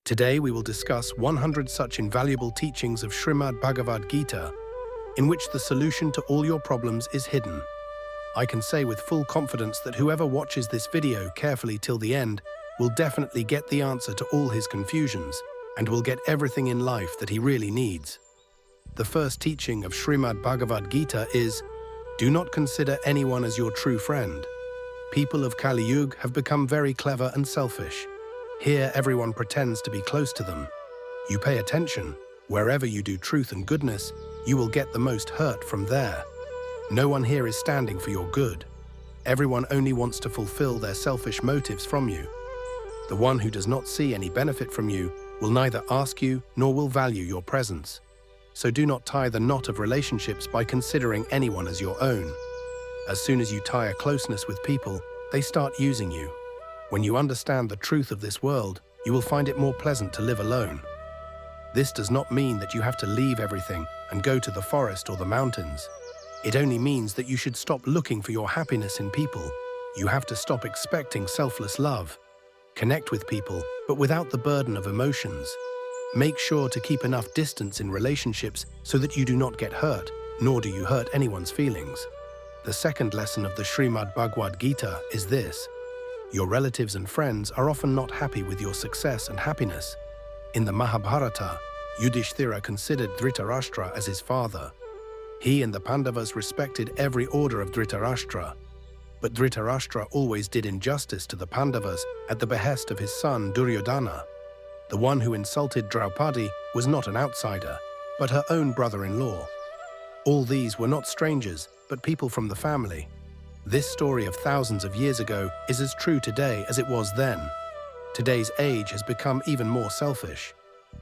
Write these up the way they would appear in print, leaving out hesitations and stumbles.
Today we will discuss 100 such invaluable teachings of Shrimad Bhagavad Gita, in which the solution to all your problems is hidden. I can say with full confidence that whoever watches this video carefully till the end will definitely get the answer to all his confusions and will get everything in life that he really needs. The first teaching of Shrimad Bhagavad Gita is, do not consider anyone as your true friend. People of Kali Yuga have become very clever and selfish. Here everyone pretends to be close to them. You pay attention. Wherever you do truth and goodness, you will get the most hurt from there. No one here is standing for your good. Everyone only wants to fulfill their selfish motives from you. The one who does not see any benefit from you will neither ask you nor will value your presence. So do not tie the knot of relationships by considering anyone as your own. As soon as you tie a closeness with people, they start using you. When you understand the truth of this world, you will find it more pleasant to live alone. This does not mean that you have to leave everything and go to the forest or the mountains. It only means that you should stop looking for your happiness in people. You have to stop expecting selfless love. Connect with people, but without the burden of emotions. Make sure to keep enough distance in relationships so that you do not get hurt, nor do you hurt anyone's feelings. The second lesson of the Shrimad Bhagavad Gita is this. Your relatives and friends are often not happy with your success and happiness. In the Mahabharata, Yudhishthira considered Dhritarashtra as his father. He and the Pandavas respected every order of Dhritarashtra. But Dhritarashtra always did injustice to the Pandavas at the behest of his son Duryodhana. The one who insulted Draupadi was not an outsider, but her own brother-in-law. All these were not strangers, but people from the family. This story of thousands of years ago is as true today as it was then. Today's age has become even more selfish.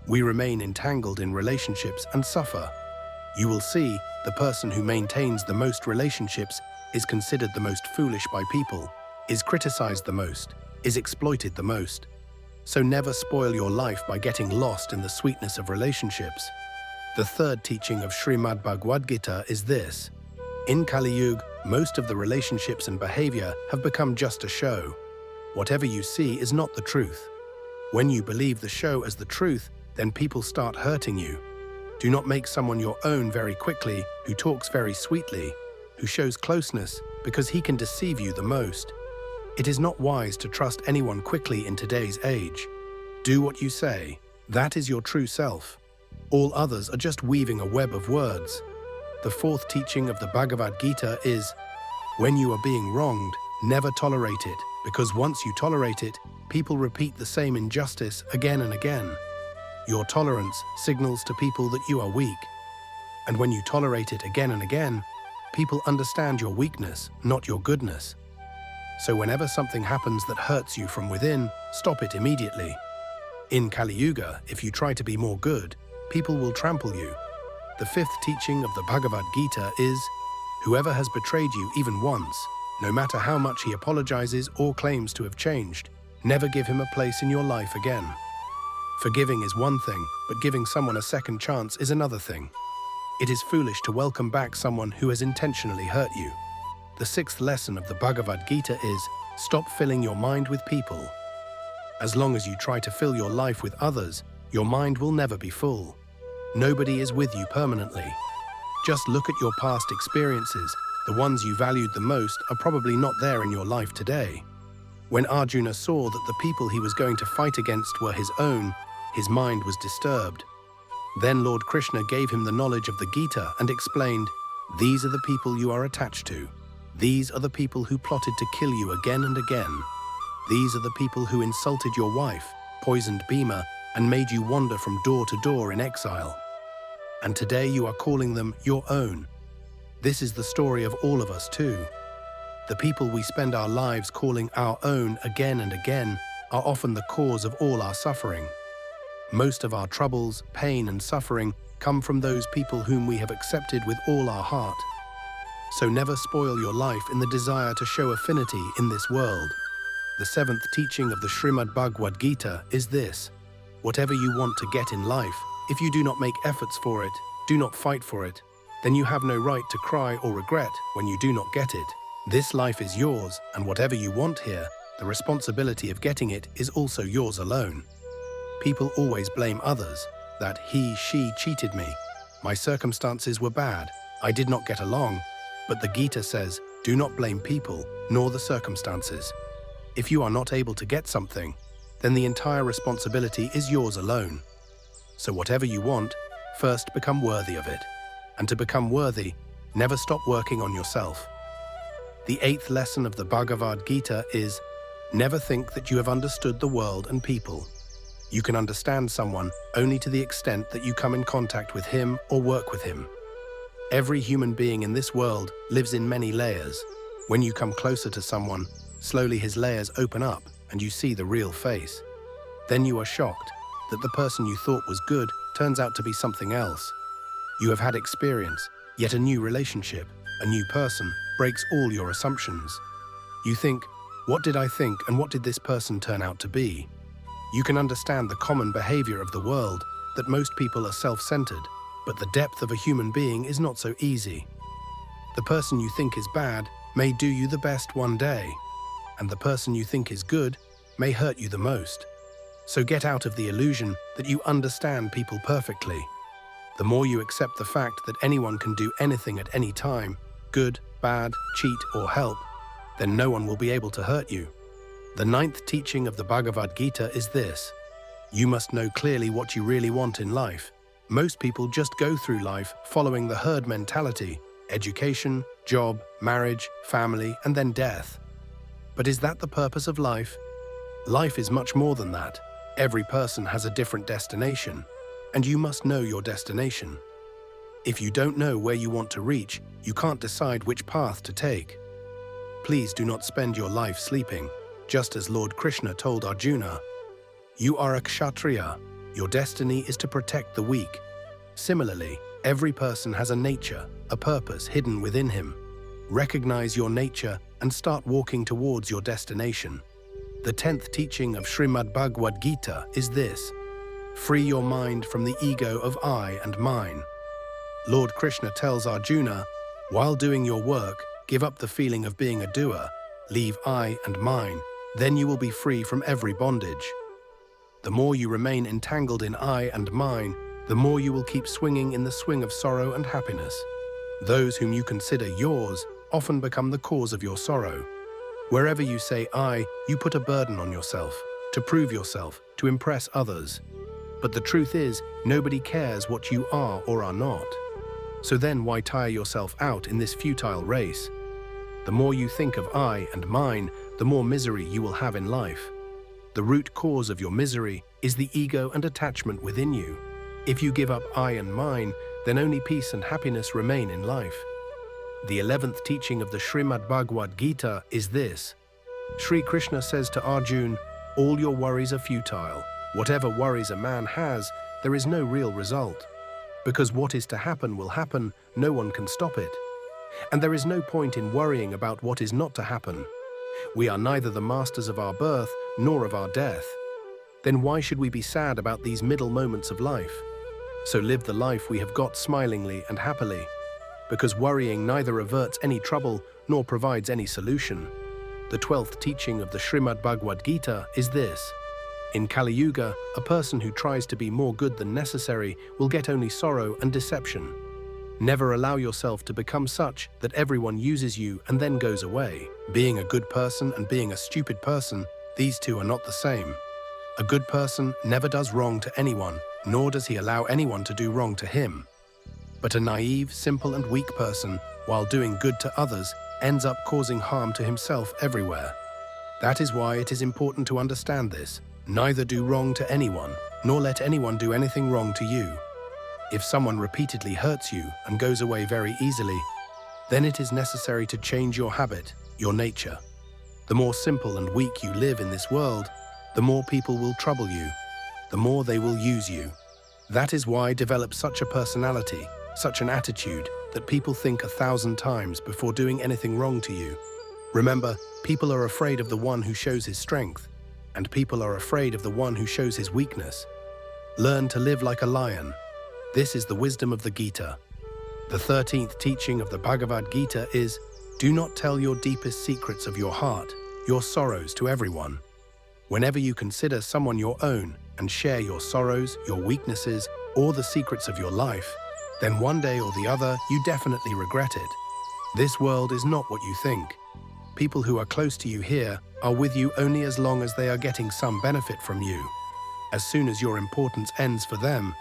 We remain entangled in relationships and suffer. You will see the person who maintains the most relationships is considered the most foolish by people, is criticized the most, is exploited the most. So never spoil your life by getting lost in the sweetness of relationships. The third teaching of Shrimad Bhagavad Gita is this. In Kali Yuga, most of the relationships and behavior have become just a show. Whatever you see is not the truth. When you believe the show as the truth, then people start hurting you. Do not make someone your own very quickly, who talks very sweetly, who shows closeness, because he can deceive you the most. It is not wise to trust anyone quickly in today's age. Do what you say. That is your true self. All others are just weaving a web of words. The fourth teaching of the Bhagavad Gita is, when you are being wronged, never tolerate it, because once you tolerate it, people repeat the same injustice again and again. Your tolerance signals to people that you are weak. And when you tolerate it again and again, people understand your weakness, not your goodness. So whenever something happens that hurts you from within, stop it immediately. In Kali Yuga, if you try to be more good, people will trample you. The fifth teaching of the Bhagavad Gita is, whoever has betrayed you even once, no matter how much he apologizes or claims to have changed, never give him a place in your life again. Forgiving is one thing, but giving someone a second chance is another thing. It is foolish to welcome back someone who has intentionally hurt you. The sixth lesson of the Bhagavad Gita is, stop filling your mind with people. As long as you try to fill your life with others, your mind will never be full. Nobody is with you permanently. Just look at your past experiences. The ones you valued the most are probably not there in your life today. When Arjuna saw that the people he was going to fight against were his own, his mind was disturbed. Then Lord Krishna gave him the knowledge of the Gita and explained, these are the people you are attached to. These are the people who plotted to kill you again and again. These are the people who insulted your wife, poisoned Bhima, and made you wander from door to door in exile. And today you are calling them your own. This is the story of all of us too. The people we spend our lives calling our own again and again are often the cause of all our suffering. Most of our troubles, pain, and suffering come from those people whom we have accepted with all our heart. So never spoil your life in the desire to show affinity in this world. The seventh teaching of the Shrimad Bhagavad Gita is this. Whatever you want to get in life, if you do not make efforts for it, do not fight for it, then you have no right to cry or regret when you do not get it. This life is yours, and whatever you want here, the responsibility of getting it is also yours alone. people always blame others, that she cheated me, my circumstances were bad, I did not get along. But the Gita says, do not blame people, nor the circumstances. If you are not able to get something, then the entire responsibility is yours alone. So whatever you want, first become worthy of it. And to become worthy, never stop working on yourself. The 8th lesson of the Bhagavad Gita is, never think that you have understood the world and people. You can understand someone only to the extent that you come in contact with him or work with him. Every human being in this world lives in many layers. When you come closer to someone, slowly his layers open up and you see the real face. Then you are shocked that the person you thought was good turns out to be something else. You have had experience, yet a new relationship, a new person, breaks all your assumptions. You think, what did I think and what did this person turn out to be? You can understand the common behavior of the world, that most people are self-centered, but the depth of a human being is not so easy. The person you think is bad may do you the best one day, and the person you think is good may hurt you the most. So get out of the illusion that you understand people perfectly. The more you accept the fact that anyone can do anything at any time, good, bad, cheat, or help, then no one will be able to hurt you. The 9th teaching of the Bhagavad Gita is this: you must know clearly what you really want in life. Most people just go through life following the herd mentality, education, job, marriage, family, and then death. But is that the purpose of life? Life is much more than that. Every person has a different destination, and you must know your destination. If you don't know where you want to reach, you can't decide which path to take. Please do not spend your life sleeping, just as Lord Krishna told Arjuna. You are a kshatriya. Your destiny is to protect the weak. Similarly, every person has a nature, a purpose hidden within him. Recognize your nature and start walking towards your destination. The 10th teaching of Shrimad Bhagavad Gita is this: free your mind from the ego of I and mine. Lord Krishna tells Arjuna, while doing your work, give up the feeling of being a doer, leave I and mine, then you will be free from every bondage. The more you remain entangled in I and mine, the more you will keep swinging in the swing of sorrow and happiness. Those whom you consider yours often become the cause of your sorrow. Wherever you say I, you put a burden on yourself, to prove yourself, to impress others. But the truth is, nobody cares what you are or are not. So then why tire yourself out in this futile race? The more you think of I and mine, the more misery you will have in life. The root cause of your misery is the ego and attachment within you. If you give up I and mine, then only peace and happiness remain in life. The 11th teaching of the Shrimad Bhagavad Gita is this: Shri Krishna says to Arjuna, all your worries are futile. Whatever worries a man has, there is no real result. Because what is to happen will happen, no one can stop it. And there is no point in worrying about what is not to happen. We are neither the masters of our birth nor of our death. Then why should we be sad about these middle moments of life? So live the life we have got smilingly and happily. Because worrying neither averts any trouble nor provides any solution. The 12th teaching of the Shrimad Bhagavad Gita is this: in Kali Yuga, a person who tries to be more good than necessary will get only sorrow and deception. Never allow yourself to become such that everyone uses you and then goes away. Being a good person and being a stupid person, these two are not the same. A good person never does wrong to anyone, nor does he allow anyone to do wrong to him. But a naive, simple and weak person, while doing good to others, ends up causing harm to himself everywhere. That is why it is important to understand this. Neither do wrong to anyone, nor let anyone do anything wrong to you. If someone repeatedly hurts you and goes away very easily, then it is necessary to change your habit, your nature. The more simple and weak you live in this world, the more people will trouble you, the more they will use you. That is why develop such a personality, such an attitude, that people think 1,000 times before doing anything wrong to you. Remember, people are afraid of the one who shows his strength, and people are afraid of the one who shows his weakness. Learn to live like a lion. This is the wisdom of the Gita. The 13th teaching of the Bhagavad Gita is, do not tell your deepest secrets of your heart, your sorrows to everyone. Whenever you consider someone your own, and share your sorrows, your weaknesses, or the secrets of your life, then one day or the other you definitely regret it. This world is not what you think. People who are close to you here are with you only as long as they are getting some benefit from you. As soon as your importance ends for them,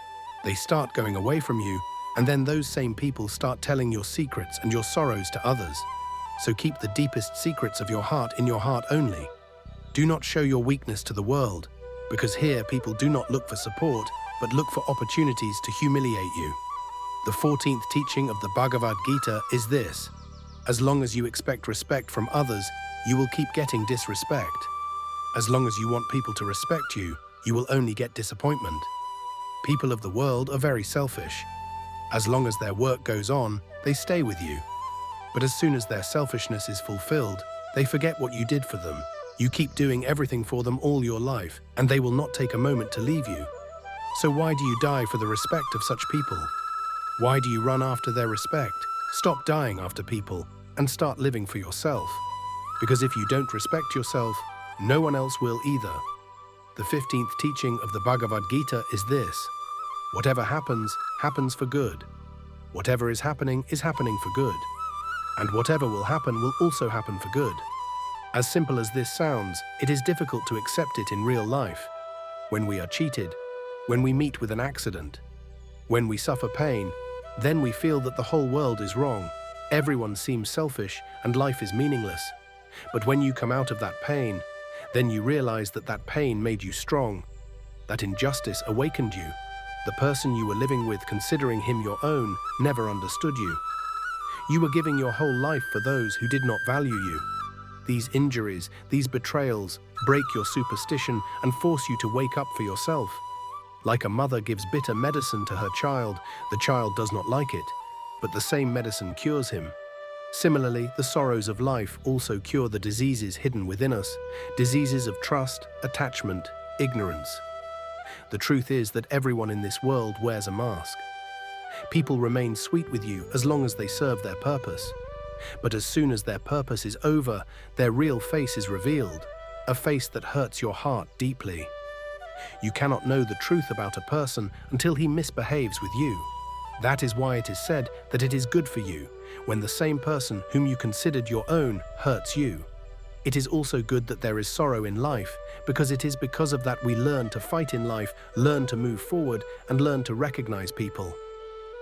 they start going away from you, and then those same people start telling your secrets and your sorrows to others. So keep the deepest secrets of your heart in your heart only. Do not show your weakness to the world, because here people do not look for support, but look for opportunities to humiliate you. The 14th teaching of the Bhagavad Gita is this: as long as you expect respect from others, you will keep getting disrespect. As long as you want people to respect you, you will only get disappointment. People of the world are very selfish. As long as their work goes on, they stay with you. But as soon as their selfishness is fulfilled, they forget what you did for them. You keep doing everything for them all your life, and they will not take a moment to leave you. So why do you die for the respect of such people? Why do you run after their respect? Stop dying after people and start living for yourself. Because if you don't respect yourself, no one else will either. The 15th teaching of the Bhagavad Gita is this: whatever happens, happens for good. Whatever is happening for good. And whatever will happen will also happen for good. As simple as this sounds, it is difficult to accept it in real life. When we are cheated, when we meet with an accident, when we suffer pain, then we feel that the whole world is wrong. Everyone seems selfish and life is meaningless. But when you come out of that pain, then you realize that that pain made you strong. That injustice awakened you. The person you were living with, considering him your own, never understood you. You were giving your whole life for those who did not value you. These injuries, these betrayals, break your superstition and force you to wake up for yourself. Like a mother gives bitter medicine to her child, the child does not like it, but the same medicine cures him. Similarly, the sorrows of life also cure the diseases hidden within us, diseases of trust, attachment, ignorance. The truth is that everyone in this world wears a mask. People remain sweet with you as long as they serve their purpose. But as soon as their purpose is over, their real face is revealed, a face that hurts your heart deeply. You cannot know the truth about a person until he misbehaves with you. That is why it is said that it is good for you when the same person whom you considered your own hurts you. It is also good that there is sorrow in life, because it is because of that we learn to fight in life, learn to move forward, and learn to recognize people.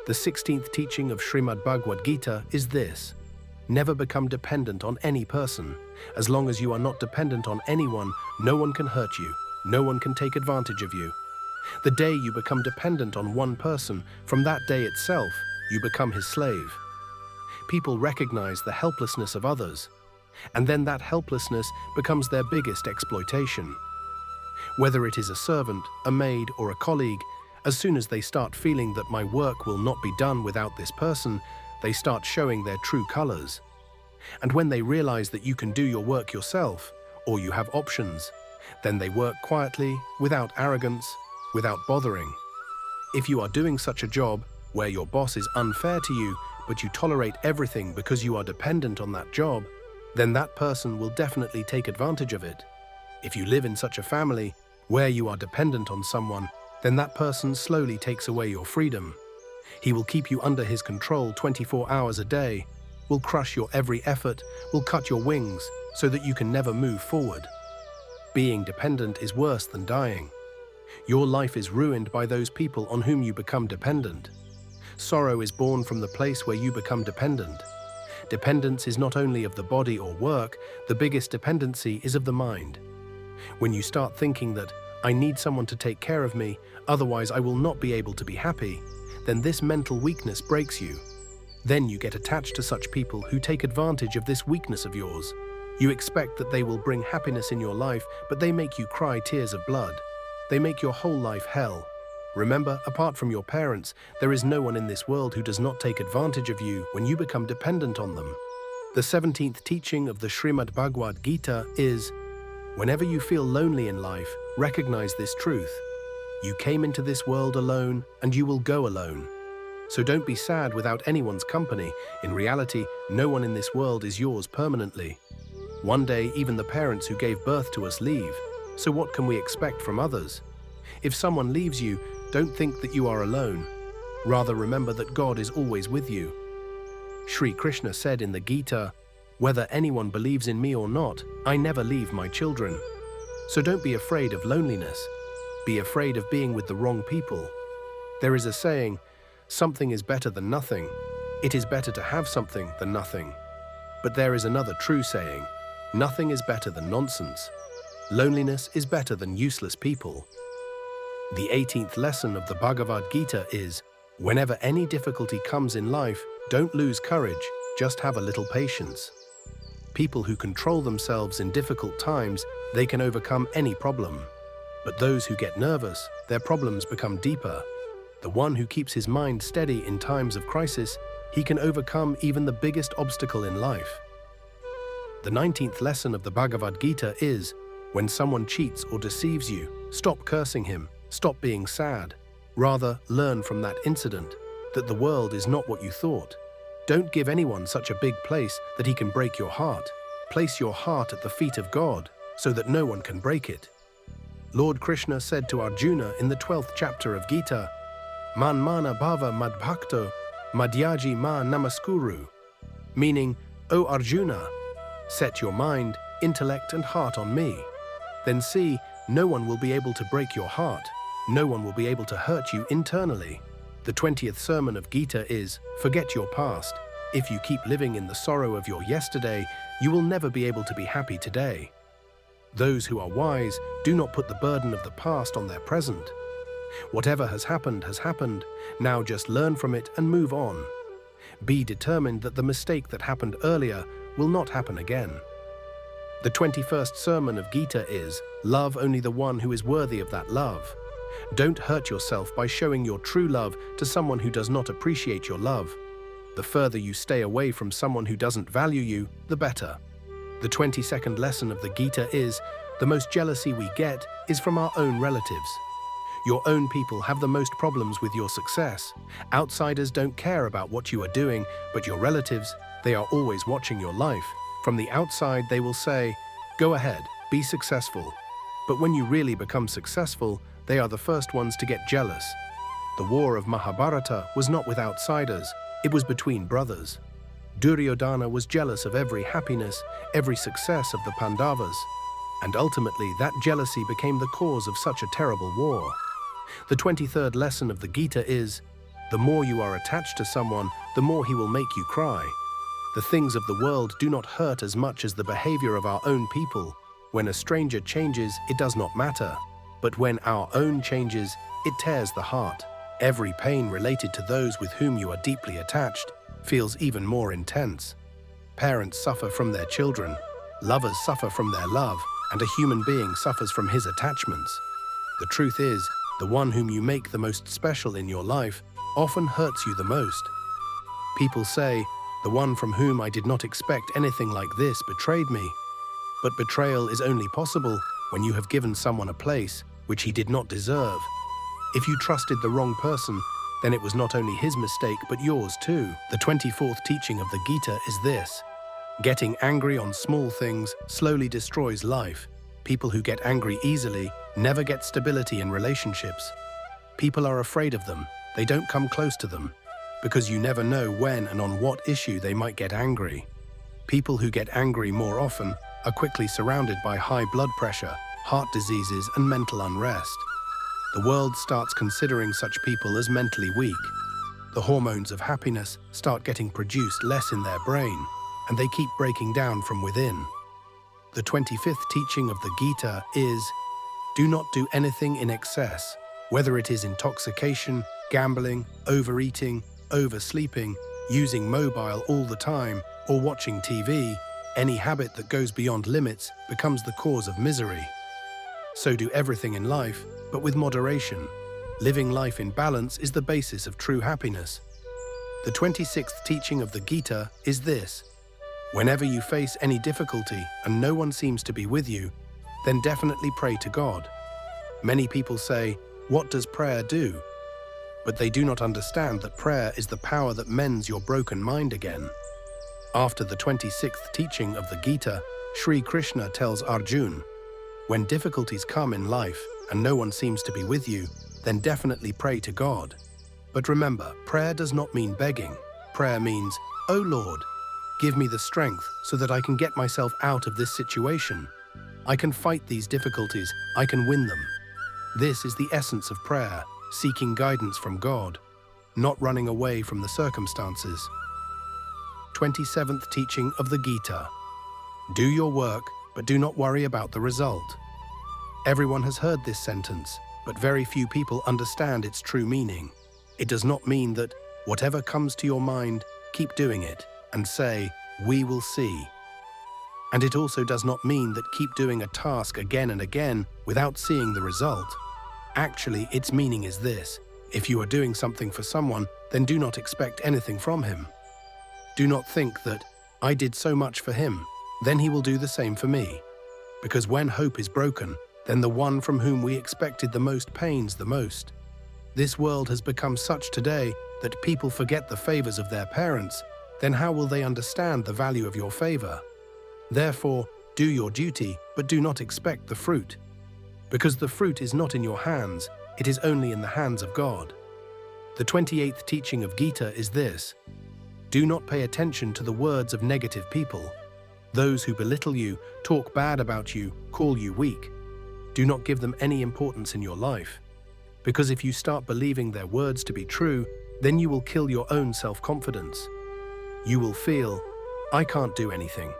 The 16th teaching of Shrimad Bhagavad Gita is this: never become dependent on any person. As long as you are not dependent on anyone, no one can hurt you, no one can take advantage of you. The day you become dependent on one person, from that day itself, you become his slave. People recognize the helplessness of others, and then that helplessness becomes their biggest exploitation. Whether it is a servant, a maid, or a colleague, as soon as they start feeling that my work will not be done without this person, they start showing their true colors. And when they realize that you can do your work yourself, or you have options, then they work quietly, without arrogance, without bothering. If you are doing such a job where your boss is unfair to you, but you tolerate everything because you are dependent on that job, then that person will definitely take advantage of it. If you live in such a family where you are dependent on someone, then that person slowly takes away your freedom. He will keep you under his control 24 hours a day, will crush your every effort, will cut your wings so that you can never move forward. Being dependent is worse than dying. Your life is ruined by those people on whom you become dependent. Sorrow is born from the place where you become dependent. Dependence is not only of the body or work, the biggest dependency is of the mind. When you start thinking that, I need someone to take care of me, otherwise I will not be able to be happy, then this mental weakness breaks you. Then you get attached to such people who take advantage of this weakness of yours. You expect that they will bring happiness in your life, but they make you cry tears of blood. They make your whole life hell. Remember, apart from your parents, there is no one in this world who does not take advantage of you when you become dependent on them. The 17th teaching of the Shrimad Bhagavad Gita is, whenever you feel lonely in life, recognize this truth. You came into this world alone, and you will go alone. So don't be sad without anyone's company. In reality, no one in this world is yours permanently. One day, even the parents who gave birth to us leave. So what can we expect from others? If someone leaves you, don't think that you are alone. Rather, remember that God is always with you. Shri Krishna said in the Gita, "Whether anyone believes in me or not, I never leave my children." So don't be afraid of loneliness. Be afraid of being with the wrong people. There is a saying, something is better than nothing. It is better to have something than nothing. But there is another true saying, nothing is better than nonsense. Loneliness is better than useless people. The 18th lesson of the Bhagavad Gita is, whenever any difficulty comes in life, don't lose courage, just have a little patience. People who control themselves in difficult times, they can overcome any problem. But those who get nervous, their problems become deeper. The one who keeps his mind steady in times of crisis, he can overcome even the biggest obstacle in life. The 19th lesson of the Bhagavad Gita is, when someone cheats or deceives you, stop cursing him, stop being sad. Rather, learn from that incident, that the world is not what you thought. Don't give anyone such a big place that he can break your heart. Place your heart at the feet of God, so that no one can break it. Lord Krishna said to Arjuna in the 12th chapter of Gita, "Man mana bhava madbhakto, madhyaji ma namaskuru," meaning, "O Arjuna, set your mind, intellect and heart on me. Then see, no one will be able to break your heart. No one will be able to hurt you internally." The 20th sermon of Gita is, forget your past. If you keep living in the sorrow of your yesterday, you will never be able to be happy today. Those who are wise do not put the burden of the past on their present. Whatever has happened, now just learn from it and move on. Be determined that the mistake that happened earlier will not happen again. The 21st sermon of Gita is, love only the one who is worthy of that love. Don't hurt yourself by showing your true love to someone who does not appreciate your love. The further you stay away from someone who doesn't value you, the better. The 22nd lesson of the Gita is, the most jealousy we get is from our own relatives. Your own people have the most problems with your success. Outsiders don't care about what you are doing, but your relatives, they are always watching your life. From the outside, they will say, "Go ahead, be successful." But when you really become successful, they are the first ones to get jealous. The war of Mahabharata was not with outsiders, it was between brothers. Duryodhana was jealous of every happiness, every success of the Pandavas, and ultimately that jealousy became the cause of such a terrible war. The 23rd lesson of the Gita is, the more you are attached to someone, the more he will make you cry. The things of the world do not hurt as much as the behavior of our own people. When a stranger changes, it does not matter. But when our own changes, it tears the heart. Every pain related to those with whom you are deeply attached feels even more intense. Parents suffer from their children, lovers suffer from their love, and a human being suffers from his attachments. The truth is, the one whom you make the most special in your life often hurts you the most. People say, the one from whom I did not expect anything like this betrayed me. But betrayal is only possible when you have given someone a place which he did not deserve. If you trusted the wrong person, then it was not only his mistake but yours too. The 24th teaching of the Gita is this: getting angry on small things slowly destroys life. People who get angry easily never get stability in relationships. People are afraid of them. They don't come close to them, because you never know when and on what issue they might get angry. People who get angry more often are quickly surrounded by high blood pressure, heart diseases, and mental unrest. The world starts considering such people as mentally weak. The hormones of happiness start getting produced less in their brain, and they keep breaking down from within. The 25th teaching of the Gita is, do not do anything in excess, whether it is intoxication, gambling, overeating, oversleeping, using mobile all the time, or watching TV. Any habit that goes beyond limits becomes the cause of misery. So do everything in life, but with moderation. Living life in balance is the basis of true happiness. The 26th teaching of the Gita is this: whenever you face any difficulty and no one seems to be with you, then definitely pray to God. Many people say, what does prayer do? But they do not understand that prayer is the power that mends your broken mind again. After the 26th teaching of the Gita, Shri Krishna tells Arjuna, when difficulties come in life, and no one seems to be with you, then definitely pray to God. But remember, prayer does not mean begging. Prayer means, "Oh Lord, give me the strength so that I can get myself out of this situation. I can fight these difficulties, I can win them." This is the essence of prayer, seeking guidance from God, not running away from the circumstances. 27th teaching of the Gita. Do your work, but do not worry about the result. Everyone has heard this sentence, but very few people understand its true meaning. It does not mean that whatever comes to your mind, keep doing it, and say, "We will see." And it also does not mean that keep doing a task again and again without seeing the result. Actually, its meaning is this: if you are doing something for someone, then do not expect anything from him. Do not think that, "I did so much for him, then he will do the same for me." Because when hope is broken, then the one from whom we expected the most pains the most. This world has become such today that people forget the favors of their parents, then how will they understand the value of your favor? Therefore, do your duty, but do not expect the fruit. Because the fruit is not in your hands, it is only in the hands of God. The 28th teaching of Gita is this: do not pay attention to the words of negative people. Those who belittle you, talk bad about you, call you weak. Do not give them any importance in your life. Because if you start believing their words to be true, then you will kill your own self-confidence. You will feel, "I can't do anything."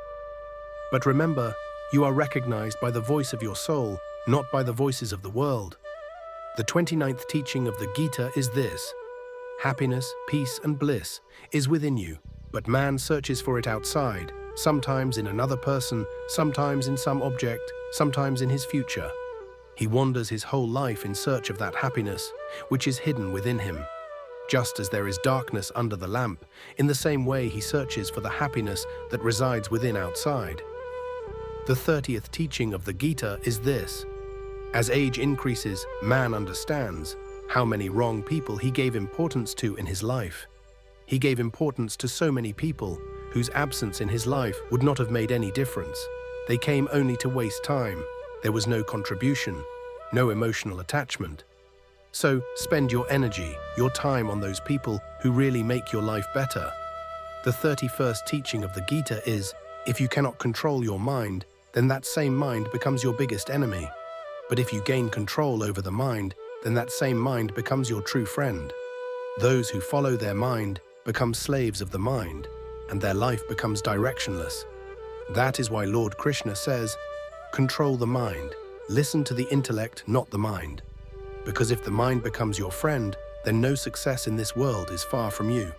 But remember, you are recognized by the voice of your soul, not by the voices of the world. The 29th teaching of the Gita is this: happiness, peace, and bliss is within you, but man searches for it outside, sometimes in another person, sometimes in some object, sometimes in his future. He wanders his whole life in search of that happiness, which is hidden within him. Just as there is darkness under the lamp, in the same way he searches for the happiness that resides within outside. The 30th teaching of the Gita is this: as age increases, man understands how many wrong people he gave importance to in his life. He gave importance to so many people whose absence in his life would not have made any difference. They came only to waste time. There was no contribution, no emotional attachment. So spend your energy, your time on those people who really make your life better. The 31st teaching of the Gita is, if you cannot control your mind, then that same mind becomes your biggest enemy. But if you gain control over the mind, then that same mind becomes your true friend. Those who follow their mind become slaves of the mind, and their life becomes directionless. That is why Lord Krishna says, control the mind, listen to the intellect, not the mind. Because if the mind becomes your friend, then no success in this world is far from you.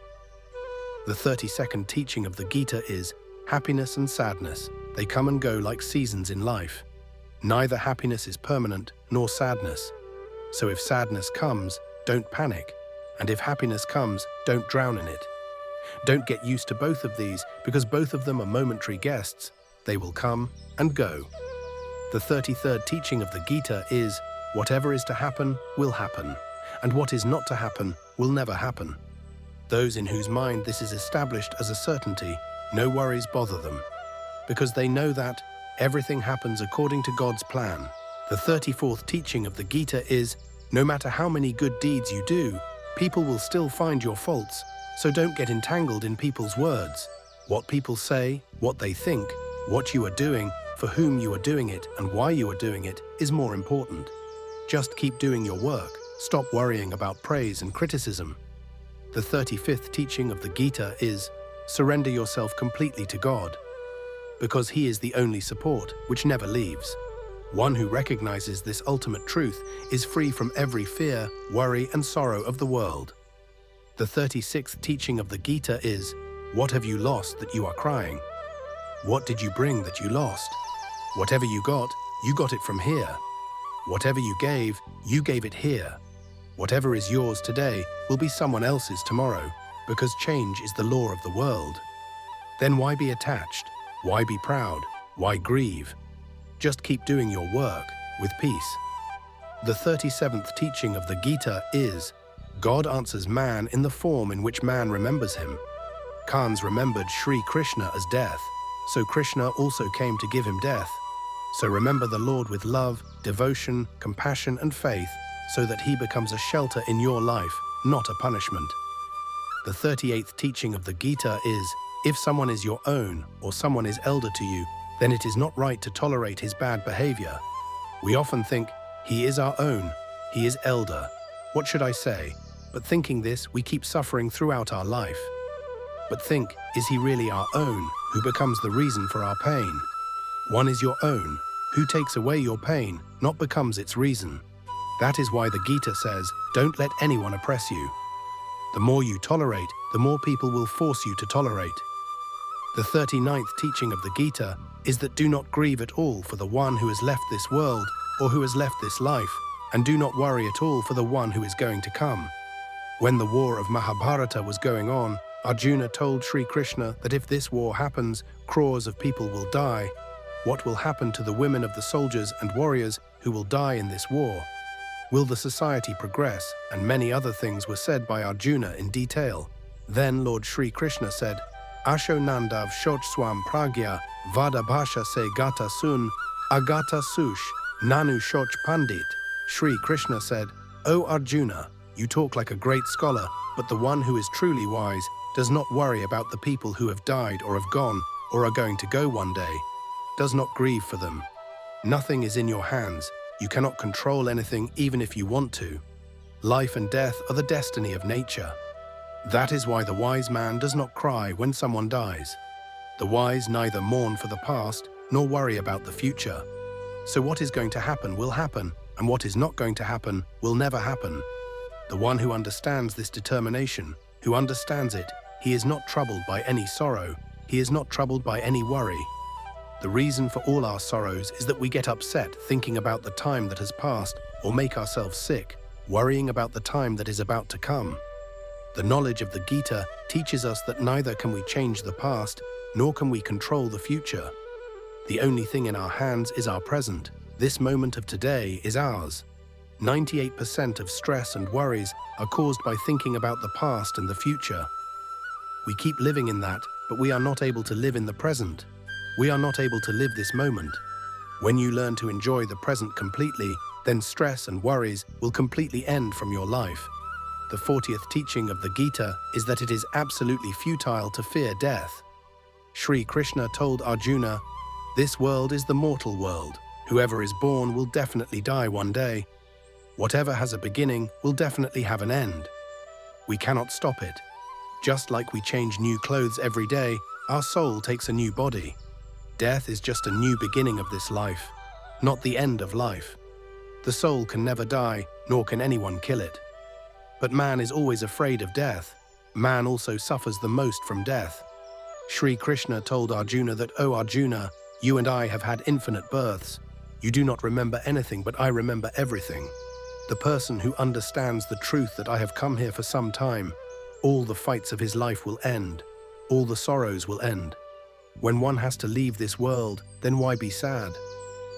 The 32nd teaching of the Gita is, happiness and sadness, they come and go like seasons in life. Neither happiness is permanent, nor sadness. So if sadness comes, don't panic. And if happiness comes, don't drown in it. Don't get used to both of these, because both of them are momentary guests. They will come and go. The 33rd teaching of the Gita is, whatever is to happen will happen, and what is not to happen will never happen. Those in whose mind this is established as a certainty, no worries bother them, because they know that everything happens according to God's plan. The 34th teaching of the Gita is, no matter how many good deeds you do, people will still find your faults, so don't get entangled in people's words. What people say, what they think, what you are doing, for whom you are doing it, and why you are doing it is more important. Just keep doing your work. Stop worrying about praise and criticism. The 35th teaching of the Gita is, surrender yourself completely to God, because He is the only support which never leaves. One who recognizes this ultimate truth is free from every fear, worry, and sorrow of the world. The 36th teaching of the Gita is, what have you lost that you are crying? What did you bring that you lost? Whatever you got it from here. Whatever you gave it here. Whatever is yours today will be someone else's tomorrow, because change is the law of the world. Then why be attached? Why be proud? Why grieve? Just keep doing your work with peace. The 37th teaching of the Gita is, God answers man in the form in which man remembers him. Kans remembered Shri Krishna as death, so Krishna also came to give him death. So remember the Lord with love, devotion, compassion, and faith, so that he becomes a shelter in your life, not a punishment. The 38th teaching of the Gita is, if someone is your own or someone is elder to you, then it is not right to tolerate his bad behavior. We often think, he is our own, he is elder. What should I say? But thinking this, we keep suffering throughout our life. But think, is he really our own, who becomes the reason for our pain? One is your own, who takes away your pain, not becomes its reason. That is why the Gita says, don't let anyone oppress you. The more you tolerate, the more people will force you to tolerate. The 39th teaching of the Gita is that do not grieve at all for the one who has left this world or who has left this life, and do not worry at all for the one who is going to come. When the war of Mahabharata was going on, Arjuna told Sri Krishna that if this war happens, crores of people will die. What will happen to the women of the soldiers and warriors who will die in this war? Will the society progress? And many other things were said by Arjuna in detail. Then Lord Sri Krishna said, Asho Nandav Shoch Swam Pragya Vada Bhasha Se Gata Sun Agata Sush Nanu Shoch Pandit. Sri Krishna said, O Arjuna, you talk like a great scholar, but the one who is truly wise does not worry about the people who have died or have gone or are going to go one day. Does not grieve for them. Nothing is in your hands. You cannot control anything even if you want to. Life and death are the destiny of nature. That is why the wise man does not cry when someone dies. The wise neither mourn for the past nor worry about the future. So what is going to happen will happen, and what is not going to happen will never happen. The one who understands this determination, who understands it, he is not troubled by any sorrow, he is not troubled by any worry. The reason for all our sorrows is that we get upset thinking about the time that has passed or make ourselves sick, worrying about the time that is about to come. The knowledge of the Gita teaches us that neither can we change the past, nor can we control the future. The only thing in our hands is our present. This moment of today is ours. 98% of stress and worries are caused by thinking about the past and the future. We keep living in that, but we are not able to live in the present. We are not able to live this moment. When you learn to enjoy the present completely, then stress and worries will completely end from your life. The 40th teaching of the Gita is that it is absolutely futile to fear death. Sri Krishna told Arjuna, this world is the mortal world. Whoever is born will definitely die one day. Whatever has a beginning will definitely have an end. We cannot stop it. Just like we change new clothes every day, our soul takes a new body. Death is just a new beginning of this life, not the end of life. The soul can never die, nor can anyone kill it. But man is always afraid of death. Man also suffers the most from death. Sri Krishna told Arjuna that, O Arjuna, you and I have had infinite births. You do not remember anything, but I remember everything. The person who understands the truth that I have come here for some time, all the fights of his life will end. All the sorrows will end. When one has to leave this world, then why be sad?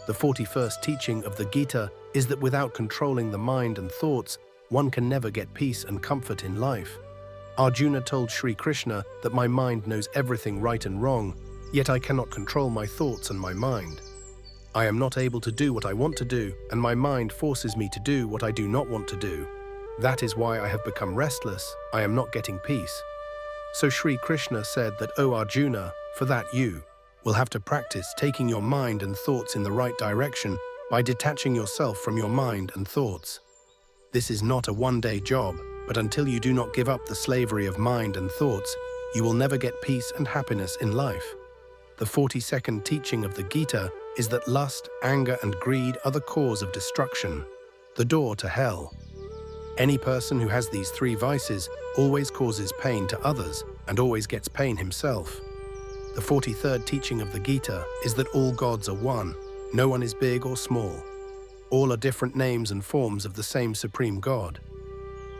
The 41st teaching of the Gita is that without controlling the mind and thoughts, one can never get peace and comfort in life. Arjuna told Sri Krishna that my mind knows everything right and wrong, yet I cannot control my thoughts and my mind. I am not able to do what I want to do, and my mind forces me to do what I do not want to do. That is why I have become restless. I am not getting peace. So Sri Krishna said that, O Arjuna, for that you will have to practice taking your mind and thoughts in the right direction by detaching yourself from your mind and thoughts. This is not a one-day job, but until you do not give up the slavery of mind and thoughts, you will never get peace and happiness in life. The 42nd teaching of the Gita is that lust, anger, and greed are the cause of destruction, the door to hell. Any person who has these three vices always causes pain to others and always gets pain himself. The 43rd teaching of the Gita is that all gods are one. No one is big or small. All are different names and forms of the same Supreme God.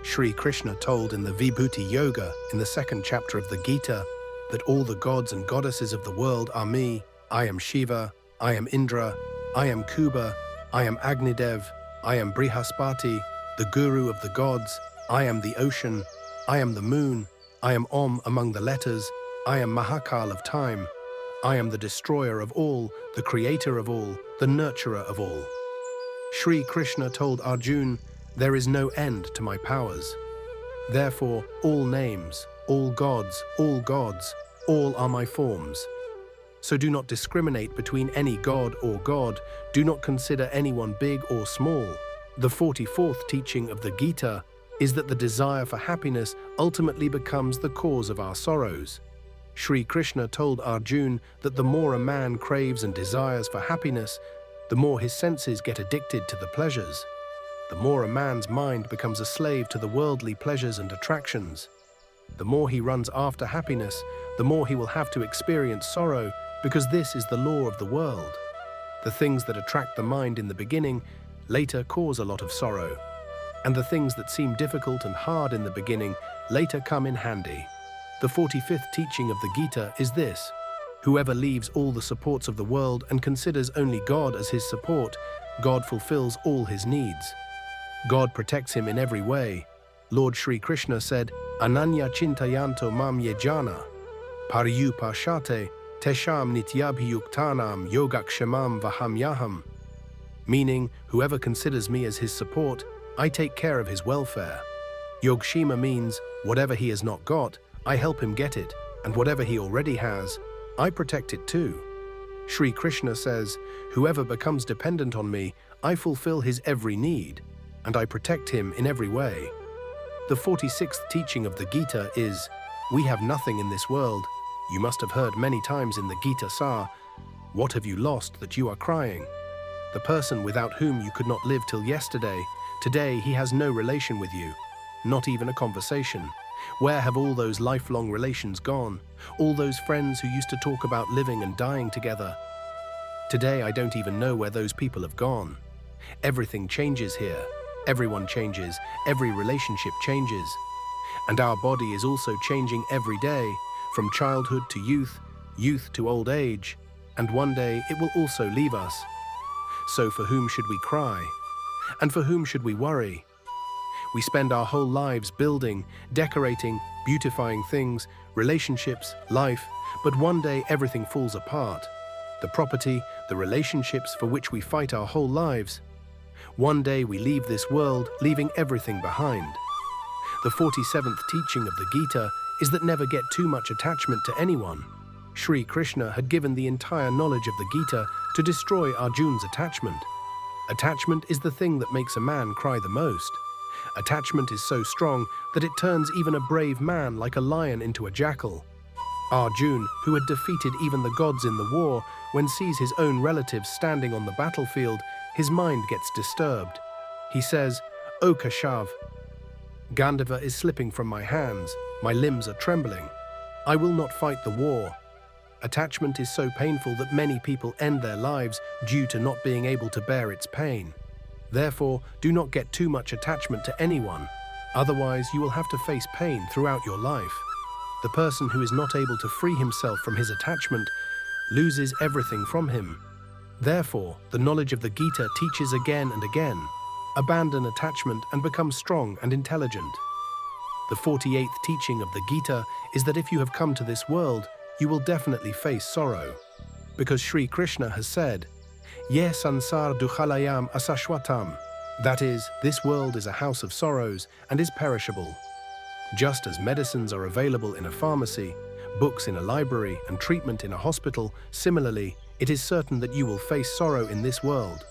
Sri Krishna told in the Bhakti Yoga in the 2nd chapter of the Gita that all the gods and goddesses of the world are me. I am Shiva, I am Indra, I am Kuba, I am Agnidev, I am Brihaspati, the guru of the gods, I am the ocean, I am the moon, I am Om among the letters, I am Mahakal of time, I am the destroyer of all, the creator of all, the nurturer of all. Shri Krishna told Arjuna, "There is no end to my powers. Therefore, all names, all gods, all are my forms. So do not discriminate between any god or god. Do not consider anyone big or small." The 44th teaching of the Gita is that the desire for happiness ultimately becomes the cause of our sorrows. Shri Krishna told Arjuna that the more a man craves and desires for happiness, the more his senses get addicted to the pleasures. The more a man's mind becomes a slave to the worldly pleasures and attractions. The more he runs after happiness, the more he will have to experience sorrow, because this is the law of the world. The things that attract the mind in the beginning later cause a lot of sorrow, and the things that seem difficult and hard in the beginning later come in handy. The 45th teaching of the Gita is this: whoever leaves all the supports of the world and considers only God as his support, God fulfills all his needs. God protects him in every way. Lord Shri Krishna said, "Ananya chintayanto mam yejana, paryupashate tesham nityabhiyuktanam yogakshemam vahamyaham." Meaning, whoever considers me as his support, I take care of his welfare. Yogshema means, whatever he has not got, I help him get it, and whatever he already has, I protect it too. Shri Krishna says, whoever becomes dependent on me, I fulfill his every need, and I protect him in every way. The 46th teaching of the Gita is, we have nothing in this world. You must have heard many times in the Geeta Saar, what have you lost that you are crying? The person without whom you could not live till yesterday, today he has no relation with you, not even a conversation. Where have all those lifelong relations gone? All those friends who used to talk about living and dying together? Today I don't even know where those people have gone. Everything changes here. Everyone changes. Every relationship changes. And our body is also changing every day, from childhood to youth, youth to old age, and one day it will also leave us. So for whom should we cry? And for whom should we worry? We spend our whole lives building, decorating, beautifying things, relationships, life, but one day everything falls apart. The property, the relationships for which we fight our whole lives. One day we leave this world, leaving everything behind. The 47th teaching of the Gita is that never get too much attachment to anyone. Shri Krishna had given the entire knowledge of the Gita to destroy Arjuna's attachment. Attachment is the thing that makes a man cry the most. Attachment is so strong that it turns even a brave man like a lion into a jackal. Arjuna, who had defeated even the gods in the war, when sees his own relatives standing on the battlefield, his mind gets disturbed. He says, "O Kashav, Gandhava is slipping from my hands, my limbs are trembling. I will not fight the war." Attachment is so painful that many people end their lives due to not being able to bear its pain. Therefore, do not get too much attachment to anyone, otherwise you will have to face pain throughout your life. The person who is not able to free himself from his attachment loses everything from him. Therefore, the knowledge of the Gita teaches again and again, abandon attachment and become strong and intelligent. The 48th teaching of the Gita is that if you have come to this world, you will definitely face sorrow. Because Shri Krishna has said, Ye sansar dukhalayam asashwatam. That is, this world is a house of sorrows and is perishable. Just as medicines are available in a pharmacy, books in a library, and treatment in a hospital, similarly, it is certain that you will face sorrow in this world.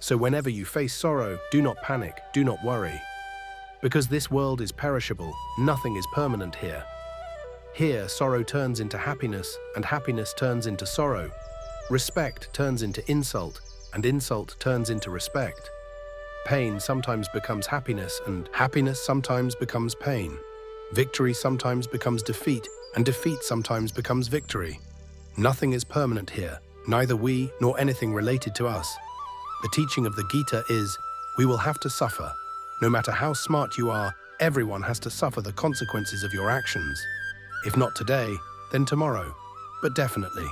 So whenever you face sorrow, do not panic, do not worry. Because this world is perishable, nothing is permanent here. Here, sorrow turns into happiness, and happiness turns into sorrow. Respect turns into insult, and insult turns into respect. Pain sometimes becomes happiness, and happiness sometimes becomes pain. Victory sometimes becomes defeat, and defeat sometimes becomes victory. Nothing is permanent here, neither we nor anything related to us. The teaching of the Gita is, we will have to suffer. No matter how smart you are, everyone has to suffer the consequences of your actions. If not today, then tomorrow, but definitely.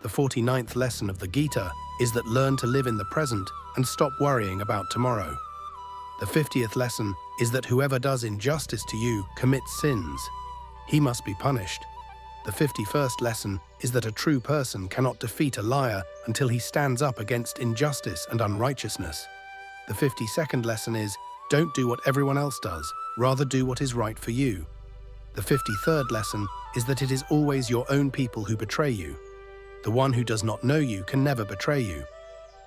The 49th lesson of the Gita is that learn to live in the present and stop worrying about tomorrow. The 50th lesson is that whoever does injustice to you commits sins. He must be punished. The 51st lesson is that a true person cannot defeat a liar until he stands up against injustice and unrighteousness. The 52nd lesson is, don't do what everyone else does, rather do what is right for you. The 53rd lesson is that it is always your own people who betray you. The one who does not know you can never betray you.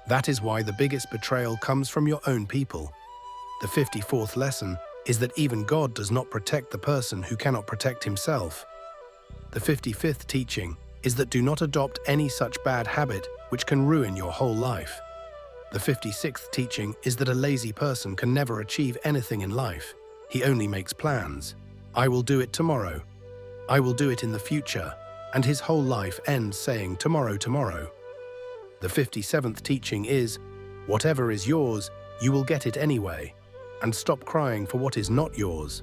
That is why the biggest betrayal comes from your own people. The 54th lesson is that even God does not protect the person who cannot protect himself. The 55th teaching is that do not adopt any such bad habit which can ruin your whole life. The 56th teaching is that a lazy person can never achieve anything in life. He only makes plans. I will do it tomorrow. I will do it in the future. And his whole life ends saying tomorrow, tomorrow. The 57th teaching is, whatever is yours, you will get it anyway, and stop crying for what is not yours.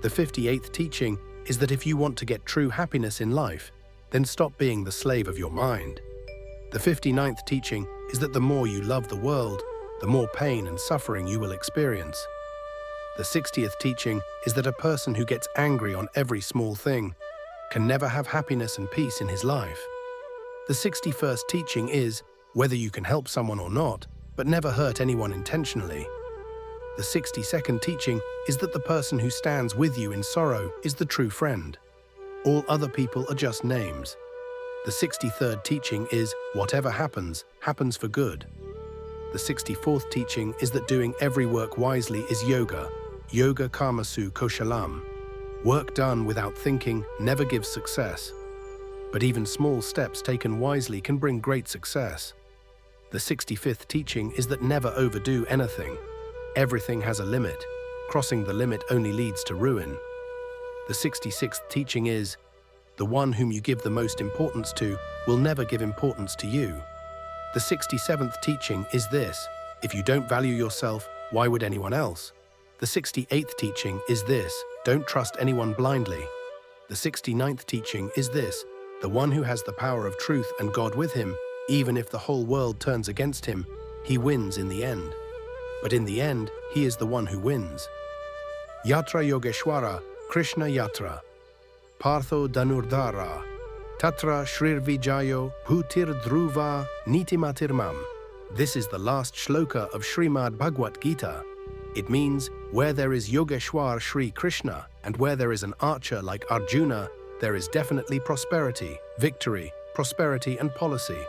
The 58th teaching is that if you want to get true happiness in life, then stop being the slave of your mind. The 59th teaching is that the more you love the world, the more pain and suffering you will experience. The 60th teaching is that a person who gets angry on every small thing can never have happiness and peace in his life. The 61st teaching is whether you can help someone or not, but never hurt anyone intentionally. The 62nd teaching is that the person who stands with you in sorrow is the true friend. All other people are just names. The 63rd teaching is whatever happens, happens for good. The 64th teaching is that doing every work wisely is yoga, yoga karmasu koshalam. Work done without thinking never gives success. But even small steps taken wisely can bring great success. The 65th teaching is that never overdo anything. Everything has a limit. Crossing the limit only leads to ruin. The 66th teaching is, the one whom you give the most importance to will never give importance to you. The 67th teaching is this, if you don't value yourself, why would anyone else? The 68th teaching is this, don't trust anyone blindly. The 69th teaching is this, the one who has the power of truth and God with him, even if the whole world turns against him, he wins in the end. But in the end, he is the one who wins. Yatra Yogeshwara, Krishna Yatra. Partho Dhanurdhara. Tatra Shrirvijayo Bhutir Dhruva Nitimatirmam. This is the last shloka of Shrimad Bhagavad Gita. It means, where there is Yogeshwar Shri Krishna, and where there is an archer like Arjuna, there is definitely prosperity, victory, prosperity and policy.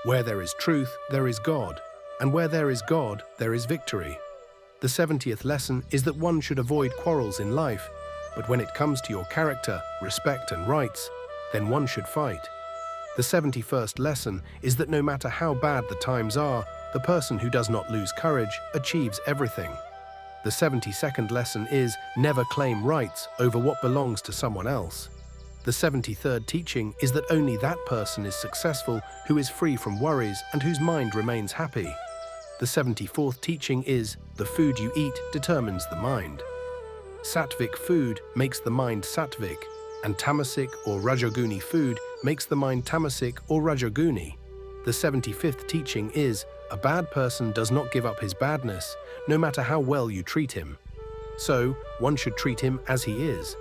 Where there is truth, there is God. And where there is God, there is victory. The 70th lesson is that one should avoid quarrels in life, but when it comes to your character, respect and rights, then one should fight. The 71st lesson is that no matter how bad the times are, the person who does not lose courage achieves everything. The 72nd lesson is never claim rights over what belongs to someone else. The 73rd teaching is that only that person is successful who is free from worries and whose mind remains happy. The 74th teaching is, the food you eat determines the mind. Sattvic food makes the mind sattvic, and tamasic or rajoguni food makes the mind tamasic or rajoguni. The 75th teaching is, a bad person does not give up his badness, no matter how well you treat him. So, one should treat him as he is.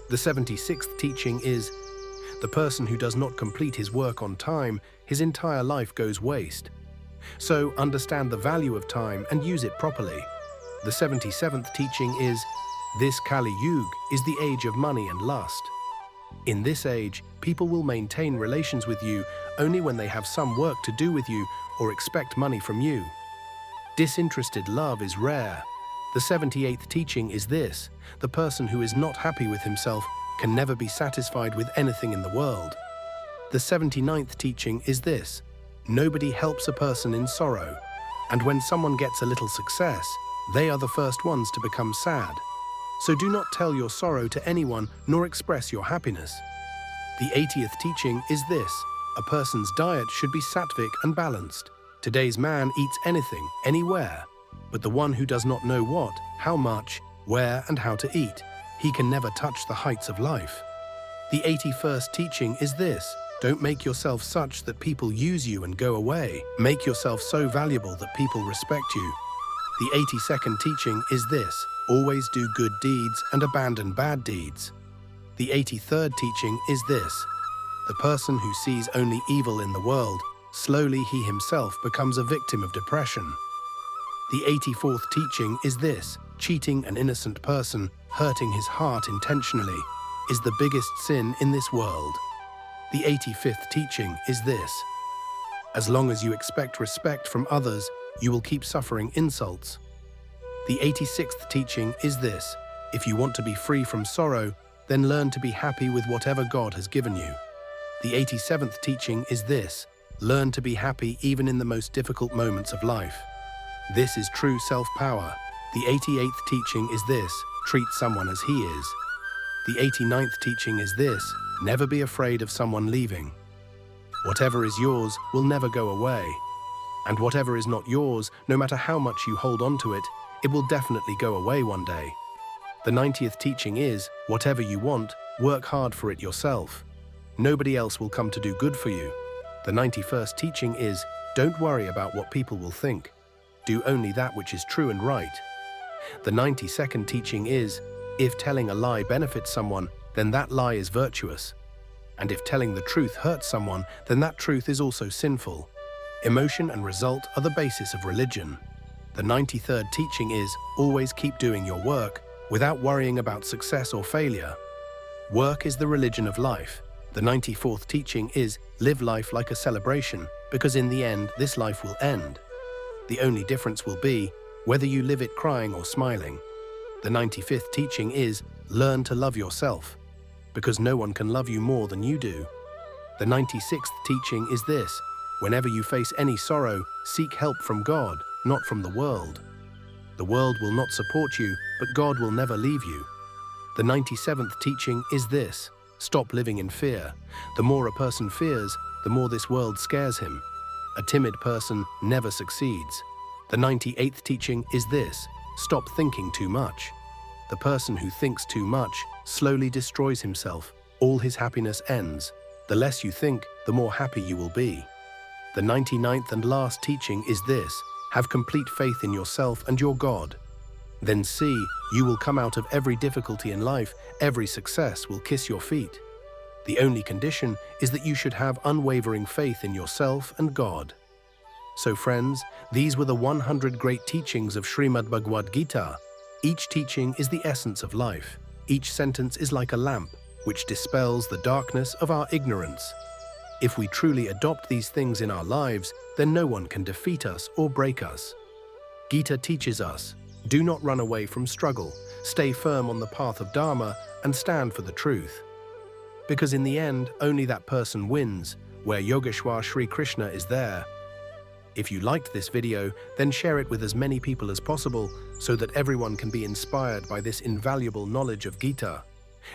The 76th teaching is, the person who does not complete his work on time, his entire life goes waste. So, understand the value of time and use it properly. The 77th teaching is, this Kali Yuga is the age of money and lust. In this age, people will maintain relations with you only when they have some work to do with you or expect money from you. Disinterested love is rare. The 78th teaching is this, the person who is not happy with himself can never be satisfied with anything in the world. The 79th teaching is this, nobody helps a person in sorrow, and when someone gets a little success, they are the first ones to become sad. So do not tell your sorrow to anyone nor express your happiness. The 80th teaching is this, a person's diet should be sattvic and balanced. Today's man eats anything, anywhere, but the one who does not know what, how much, where and how to eat, he can never touch the heights of life. The 81st teaching is this, don't make yourself such that people use you and go away. Make yourself so valuable that people respect you. The 82nd teaching is this, always do good deeds and abandon bad deeds. The 83rd teaching is this: the person who sees only evil in the world, slowly he himself becomes a victim of depression. The 84th teaching is this: cheating an innocent person, hurting his heart intentionally, is the biggest sin in this world. The 85th teaching is this: as long as you expect respect from others, you will keep suffering insults. The 86th teaching is this: if you want to be free from sorrow, then learn to be happy with whatever God has given you. The 87th teaching is this: learn to be happy even in the most difficult moments of life. This is true self-power. The 88th teaching is this: treat someone as he is. The 89th teaching is this: never be afraid of someone leaving. Whatever is yours will never go away. And whatever is not yours, no matter how much you hold on to it, it will definitely go away one day. The 90th teaching is: whatever you want, work hard for it yourself. Nobody else will come to do good for you. The 91st teaching is: don't worry about what people will think. Do only that which is true and right. The 92nd teaching is: if telling a lie benefits someone, then that lie is virtuous. And if telling the truth hurts someone, then that truth is also sinful. Emotion and result are the basis of religion. The 93rd teaching is: always keep doing your work without worrying about success or failure. Work is the religion of life. The 94th teaching is: live life like a celebration, because in the end, this life will end. The only difference will be whether you live it crying or smiling. The 95th teaching is: learn to love yourself, because no one can love you more than you do. The 96th teaching is this: whenever you face any sorrow, seek help from God, not from the world. The world will not support you, but God will never leave you. The 97th teaching is this: stop living in fear. The more a person fears, the more this world scares him. A timid person never succeeds. The 98th teaching is this: stop thinking too much. The person who thinks too much slowly destroys himself. All his happiness ends. The less you think, the more happy you will be. The 99th and last teaching is this: have complete faith in yourself and your God. Then see, you will come out of every difficulty in life, every success will kiss your feet. The only condition is that you should have unwavering faith in yourself and God. So friends, these were the 100 great teachings of Shrimad Bhagavad Gita. Each teaching is the essence of life. Each sentence is like a lamp, which dispels the darkness of our ignorance. If we truly adopt these things in our lives, then no one can defeat us or break us. Gita teaches us: do not run away from struggle, stay firm on the path of Dharma, and stand for the truth. Because in the end, only that person wins, where Yogeshwar Shri Krishna is there. If you liked this video, then share it with as many people as possible so that everyone can be inspired by this invaluable knowledge of Gita.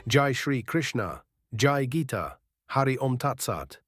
Jai Shri Krishna, Jai Gita, Hari Om Tat Sat.